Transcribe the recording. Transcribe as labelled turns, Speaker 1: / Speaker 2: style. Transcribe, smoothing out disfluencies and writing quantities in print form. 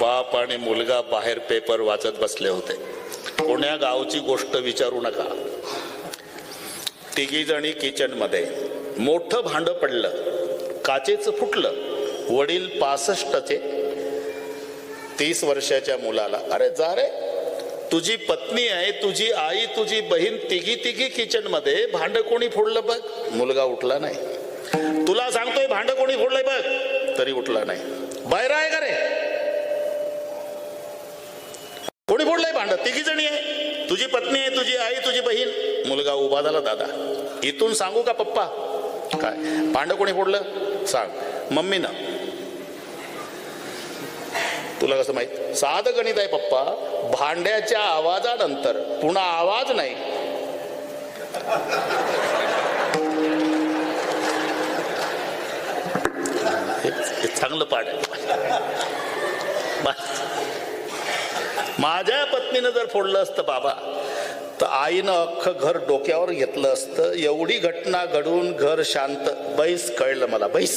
Speaker 1: बाप आणि मुलगा बाहेर पेपर वाचत बसले होते. कोण्या गावची गोष्ट विचारू नका. तिघी जणी किचन मध्ये. मोठं भांड पडलं, काचेचं फुटलं. वडील 65चे. 30 वर्षाच्या मुलाला, अरे जा रे, तुझी पत्नी आहे, तुझी आई, तुझी बहीण, तिघी किचन मध्ये, भांड कोणी फोडलं बघ. मुलगा उठला नाही. तुला सांगतोय भांड कोणी फोडलंय बघ, तरी उठला नाही. बाहेर आहे का रे? कोणी फोडलंय भांड? तिघी जणी आहे, तुझी पत्नी आहे, तुझी आई, तुझी बहीण. मुलगा उभा झाला. दादा, इथून सांगू का पप्पा? काय भांड कोणी फोडलं सांग. मम्मी ना. तुला कसं माहित? साधं गणित आहे पप्पा. भांड्याच्या आवाजानंतर पुन्हा आवाज नाही. चांगलं पाठ आहे. माझ्या पत्नीनं जर फोडलं असतं बाबा, तर आईनं अख्खं घर डोक्यावर घेतलं असतं. एवढी घटना घडून घर शांत. बैस, कळलं मला, बैस.